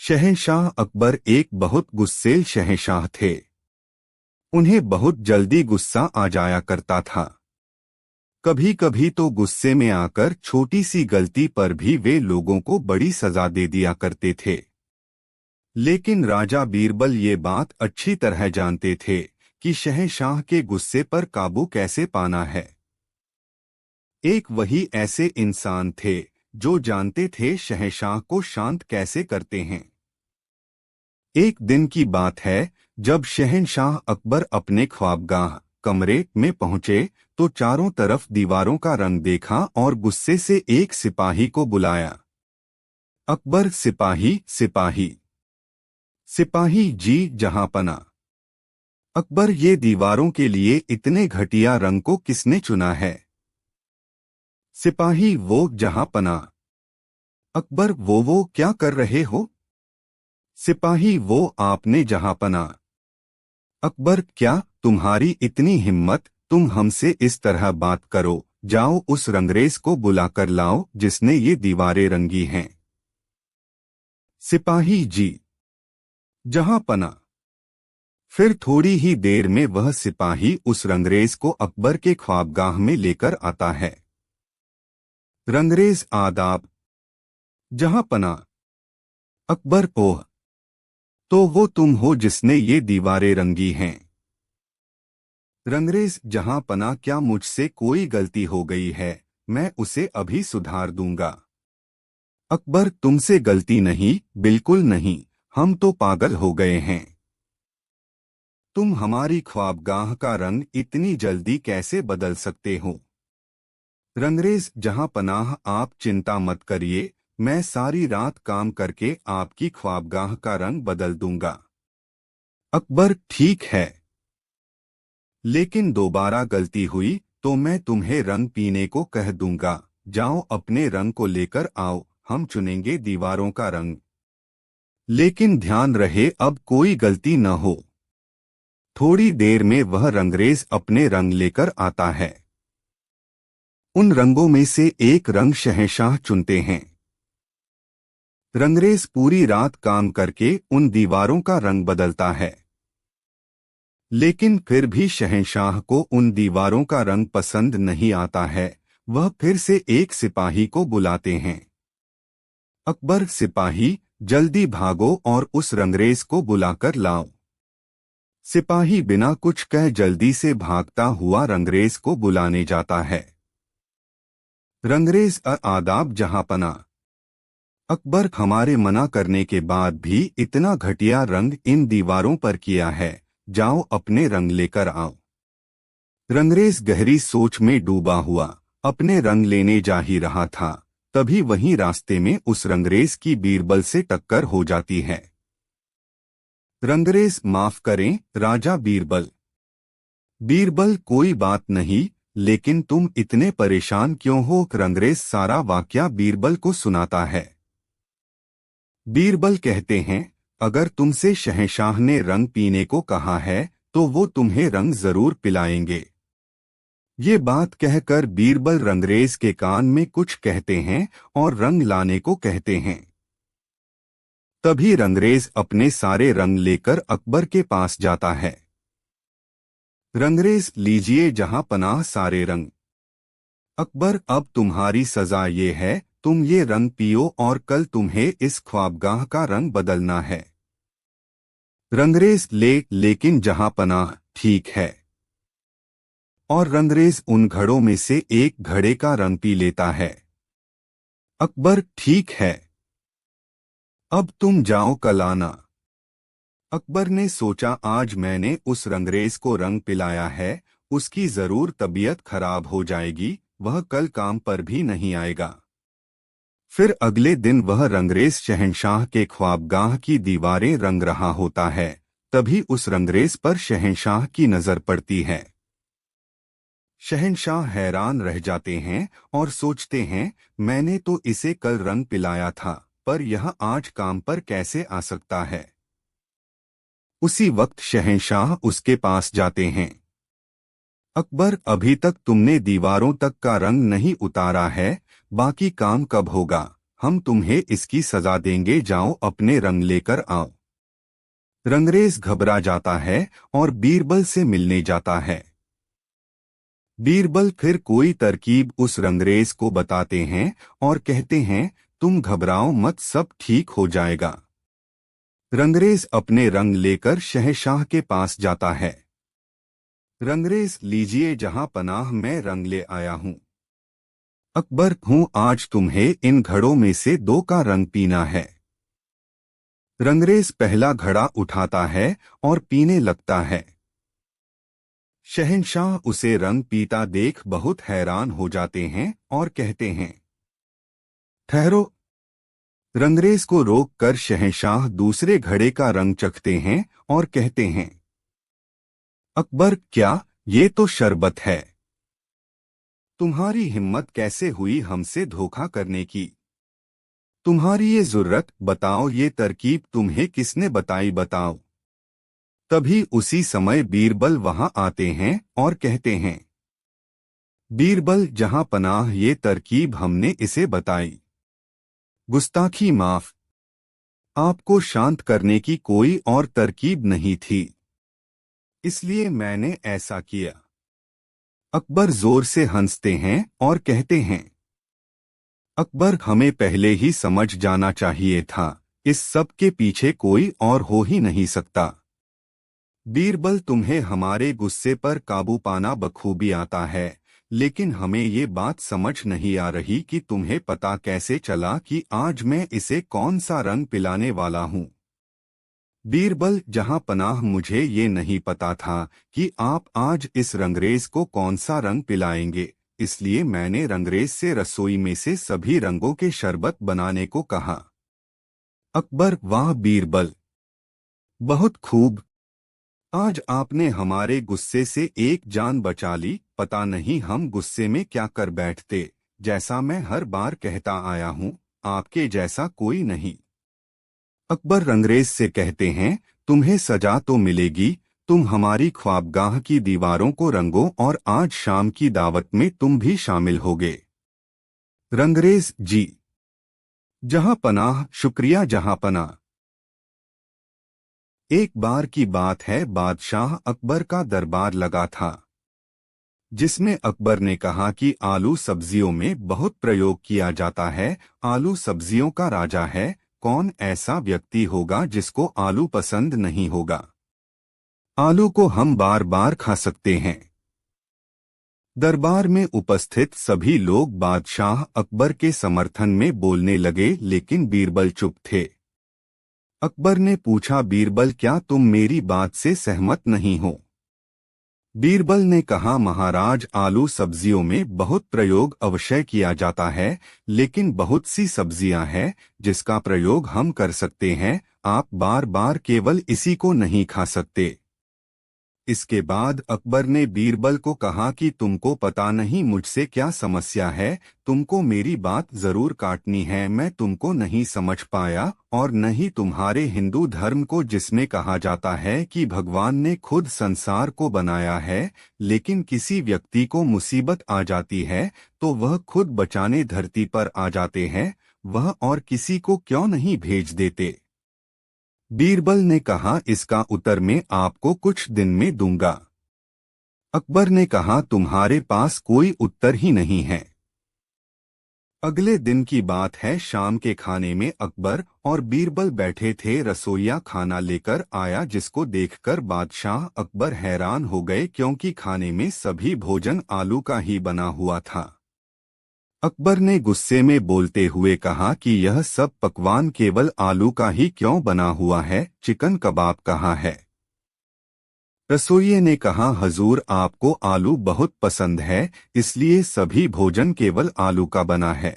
शहंशाह अकबर एक बहुत गुस्सेल शहंशाह थे। उन्हें बहुत जल्दी गुस्सा आ जाया करता था। कभी कभी तो गुस्से में आकर छोटी सी गलती पर भी वे लोगों को बड़ी सजा दे दिया करते थे। लेकिन राजा बीरबल ये बात अच्छी तरह जानते थे कि शहंशाह के गुस्से पर काबू कैसे पाना है। एक वही ऐसे इंसान थे जो जानते थे शहंशाह को शांत कैसे करते हैं। एक दिन की बात है, जब शहंशाह अकबर अपने ख्वाबगाह कमरे में पहुंचे तो चारों तरफ दीवारों का रंग देखा और गुस्से से एक सिपाही को बुलाया। अकबर, सिपाही सिपाही सिपाही जी जहांपना। अकबर, ये दीवारों के लिए इतने घटिया रंग को किसने चुना है? सिपाही, वो जहांपना। अकबर, वो क्या कर रहे हो? सिपाही, वो आपने जहांपना। अकबर, क्या तुम्हारी इतनी हिम्मत, तुम हमसे इस तरह बात करो। जाओ उस रंगरेज को बुलाकर लाओ जिसने ये दीवारें रंगी हैं। सिपाही जी जहांपना। फिर थोड़ी ही देर में वह सिपाही उस रंगरेज को अकबर के ख्वाबगाह में लेकर आता है। रंगरेज, आदाब। जहांपना। अकबर, ओह, तो वो तुम हो जिसने ये दीवारें रंगी हैं। रंगरेज, जहांपना, क्या मुझसे कोई गलती हो गई है? मैं उसे अभी सुधार दूंगा। अकबर, तुमसे गलती नहीं, बिल्कुल नहीं। हम तो पागल हो गए हैं। तुम हमारी ख्वाबगाह का रंग इतनी जल्दी कैसे बदल सकते हो? रंगरेज, जहांपनाह, आप चिंता मत करिए, मैं सारी रात काम करके आपकी ख्वाबगाह का रंग बदल दूंगा। अकबर, ठीक है, लेकिन दोबारा गलती हुई तो मैं तुम्हें रंग पीने को कह दूंगा। जाओ अपने रंग को लेकर आओ, हम चुनेंगे दीवारों का रंग। लेकिन ध्यान रहे अब कोई गलती न हो। थोड़ी देर में वह रंगरेज अपने रंग लेकर आता है। उन रंगों में से एक रंग शहंशाह चुनते हैं। रंगरेज पूरी रात काम करके उन दीवारों का रंग बदलता है, लेकिन फिर भी शहंशाह को उन दीवारों का रंग पसंद नहीं आता है। वह फिर से एक सिपाही को बुलाते हैं। अकबर, सिपाही, जल्दी भागो और उस रंगरेज को बुलाकर लाओ। सिपाही बिना कुछ कह जल्दी से भागता हुआ रंगरेज को बुलाने जाता है। रंगरेज, आदाब जहांपना। अकबर, हमारे मना करने के बाद भी इतना घटिया रंग इन दीवारों पर किया है। जाओ अपने रंग लेकर आओ। रंगरेज गहरी सोच में डूबा हुआ अपने रंग लेने जा ही रहा था, तभी वहीं रास्ते में उस रंगरेज की बीरबल से टक्कर हो जाती है। रंगरेज, माफ करें राजा बीरबल। बीरबल, कोई बात नहीं, लेकिन तुम इतने परेशान क्यों हो? रंगरेज सारा वाकया बीरबल को सुनाता है। बीरबल कहते हैं, अगर तुमसे शहंशाह ने रंग पीने को कहा है तो वो तुम्हें रंग जरूर पिलाएंगे। ये बात कहकर बीरबल रंगरेज के कान में कुछ कहते हैं और रंग लाने को कहते हैं। तभी रंगरेज अपने सारे रंग लेकर अकबर के पास जाता है। रंगरेज, लीजिए जहांपनाह सारे रंग। अकबर, अब तुम्हारी सजा ये है, तुम ये रंग पियो और कल तुम्हें इस ख्वाबगाह का रंग बदलना है। रंगरेज, लेकिन जहांपनाह, ठीक है। और रंगरेज उन घड़ों में से एक घड़े का रंग पी लेता है। अकबर, ठीक है, अब तुम जाओ, कल आना। अकबर ने सोचा, आज मैंने उस रंगरेज को रंग पिलाया है, उसकी जरूर तबीयत खराब हो जाएगी, वह कल काम पर भी नहीं आएगा। फिर अगले दिन वह रंगरेज शहंशाह के ख्वाबगाह की दीवारें रंग रहा होता है। तभी उस रंगरेज पर शहंशाह की नजर पड़ती है। शहंशाह हैरान रह जाते हैं और सोचते हैं, मैंने तो इसे कल रंग पिलाया था, पर यह आज काम पर कैसे आ सकता है? उसी वक्त शहंशाह उसके पास जाते हैं। अकबर, अभी तक तुमने दीवारों तक का रंग नहीं उतारा है, बाकी काम कब होगा? हम तुम्हें इसकी सजा देंगे, जाओ अपने रंग लेकर आओ। रंगरेज घबरा जाता है और बीरबल से मिलने जाता है। बीरबल फिर कोई तरकीब उस रंगरेज को बताते हैं और कहते हैं, तुम घबराओ मत, सब ठीक हो जाएगा। रंगरेज अपने रंग लेकर शहंशाह के पास जाता है। रंगरेज, लीजिए जहां पनाह, मैं रंग ले आया हूं। अकबर हूं, आज तुम्हें इन घड़ों में से 2 का रंग पीना है। रंगरेज पहला घड़ा उठाता है और पीने लगता है। शहंशाह उसे रंग पीता देख बहुत हैरान हो जाते हैं और कहते हैं, ठहरो। रंगरेज को रोककर शहंशाह दूसरे घड़े का रंग चखते हैं और कहते हैं, अकबर, क्या ये तो शरबत है। तुम्हारी हिम्मत कैसे हुई हमसे धोखा करने की? तुम्हारी ये जुर्रत, बताओ ये तरकीब तुम्हें किसने बताई, बताओ। तभी उसी समय बीरबल वहां आते हैं और कहते हैं, बीरबल जहां पनाह, ये तरकीब हमने इसे बताई। गुस्ताखी माफ। आपको शांत करने की कोई और तरकीब नहीं थी, इसलिए मैंने ऐसा किया। अकबर जोर से हंसते हैं और कहते हैं, अकबर, हमें पहले ही समझ जाना चाहिए था, इस सब के पीछे कोई और हो ही नहीं सकता। बीरबल, तुम्हें हमारे गुस्से पर काबू पाना बखूबी आता है, लेकिन हमें ये बात समझ नहीं आ रही कि तुम्हें पता कैसे चला कि आज मैं इसे कौन सा रंग पिलाने वाला हूँ। बीरबल, जहां पनाह, मुझे ये नहीं पता था कि आप आज इस रंगरेज को कौन सा रंग पिलाएंगे, इसलिए मैंने रंगरेज से रसोई में से सभी रंगों के शरबत बनाने को कहा। अकबर, वाह बीरबल, बहुत खूब। आज आपने हमारे गुस्से से एक जान बचा ली, पता नहीं हम गुस्से में क्या कर बैठते। जैसा मैं हर बार कहता आया हूँ, आपके जैसा कोई नहीं। अकबर रंगरेज से कहते हैं, तुम्हें सजा तो मिलेगी, तुम हमारी ख्वाबगाह की दीवारों को रंगो और आज शाम की दावत में तुम भी शामिल होगे। रंगरेज, जी जहां पनाह, शुक्रिया जहां पनाह। एक बार की बात है, बादशाह अकबर का दरबार लगा था, जिसमें अकबर ने कहा कि आलू सब्जियों में बहुत प्रयोग किया जाता है, आलू सब्जियों का राजा है, कौन ऐसा व्यक्ति होगा जिसको आलू पसंद नहीं होगा। आलू को हम बार बार खा सकते हैं। दरबार में उपस्थित सभी लोग बादशाह अकबर के समर्थन में बोलने लगे, लेकिन बीरबल चुप थे। अकबर ने पूछा, बीरबल, क्या तुम मेरी बात से सहमत नहीं हो? बीरबल ने कहा, महाराज, आलू सब्जियों में बहुत प्रयोग अवश्य किया जाता है, लेकिन बहुत सी सब्जियां हैं जिसका प्रयोग हम कर सकते हैं, आप बार बार केवल इसी को नहीं खा सकते। इसके बाद अकबर ने बीरबल को कहा कि तुमको पता नहीं मुझसे क्या समस्या है, तुमको मेरी बात जरूर काटनी है, मैं तुमको नहीं समझ पाया, और न ही तुम्हारे हिंदू धर्म को, जिसमें कहा जाता है कि भगवान ने खुद संसार को बनाया है, लेकिन किसी व्यक्ति को मुसीबत आ जाती है तो वह खुद बचाने धरती पर आ जाते हैं, वह और किसी को क्यों नहीं भेज देते। बीरबल ने कहा, इसका उत्तर मैं आपको कुछ दिन में दूंगा। अकबर ने कहा, तुम्हारे पास कोई उत्तर ही नहीं है। अगले दिन की बात है, शाम के खाने में अकबर और बीरबल बैठे थे, रसोइया खाना लेकर आया, जिसको देखकर बादशाह अकबर हैरान हो गए, क्योंकि खाने में सभी भोजन आलू का ही बना हुआ था। अकबर ने गुस्से में बोलते हुए कहा कि यह सब पकवान केवल आलू का ही क्यों बना हुआ है, चिकन कबाब कहाँ है? रसोइये ने कहा, हजूर, आपको आलू बहुत पसंद है, इसलिए सभी भोजन केवल आलू का बना है।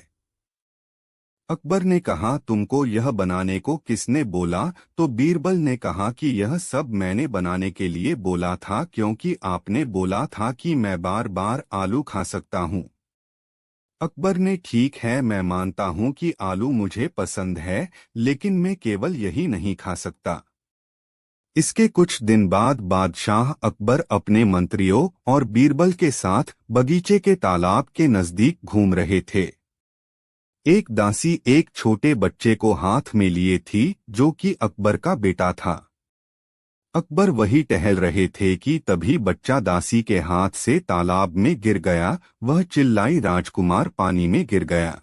अकबर ने कहा, तुमको यह बनाने को किसने बोला? तो बीरबल ने कहा कि यह सब मैंने बनाने के लिए बोला था, क्योंकि आपने बोला था कि मैं बार बार आलू खा सकता हूँ। अकबर ने, ठीक है, मैं मानता हूं कि आलू मुझे पसंद है, लेकिन मैं केवल यही नहीं खा सकता। इसके कुछ दिन बाद बादशाह अकबर अपने मंत्रियों और बीरबल के साथ बगीचे के तालाब के नजदीक घूम रहे थे। एक दासी एक छोटे बच्चे को हाथ में लिए थी जो कि अकबर का बेटा था। अकबर वही टहल रहे थे कि तभी बच्चा दासी के हाथ से तालाब में गिर गया। वह चिल्लाई, राजकुमार पानी में गिर गया।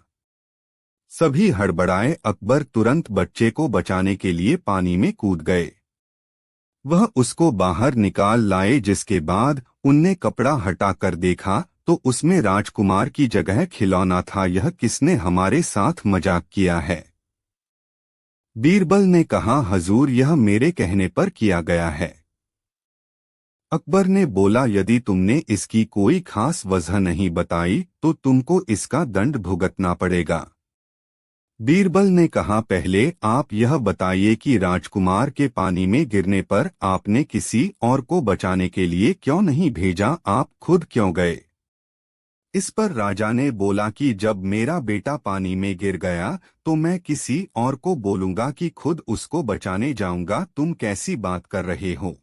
सभी हड़बड़ाए। अकबर तुरंत बच्चे को बचाने के लिए पानी में कूद गए। वह उसको बाहर निकाल लाए, जिसके बाद उनने कपड़ा हटाकर देखा तो उसमें राजकुमार की जगह खिलौना था। यह किसने हमारे साथ मजाक किया है? बीरबल ने कहा, हजूर, यह मेरे कहने पर किया गया है। अकबर ने बोला, यदि तुमने इसकी कोई खास वजह नहीं बताई तो तुमको इसका दंड भुगतना पड़ेगा। बीरबल ने कहा, पहले आप यह बताइए कि राजकुमार के पानी में गिरने पर आपने किसी और को बचाने के लिए क्यों नहीं भेजा, आप खुद क्यों गए? इस पर राजा ने बोला कि जब मेरा बेटा पानी में गिर गया तो मैं किसी और को बोलूंगा कि खुद उसको बचाने जाऊंगा। तुम कैसी बात कर रहे हो?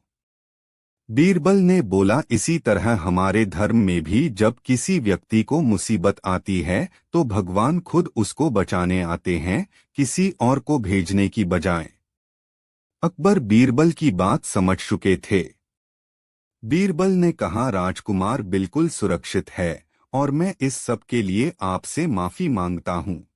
बीरबल ने बोला, इसी तरह हमारे धर्म में भी जब किसी व्यक्ति को मुसीबत आती है तो भगवान खुद उसको बचाने आते हैं, किसी और को भेजने की बजाय। अकबर बीरबल की बात समझ चुके थे। बीरबल ने कहा, राजकुमार बिल्कुल सुरक्षित है और मैं इस सब के लिए आपसे माफी मांगता हूँ।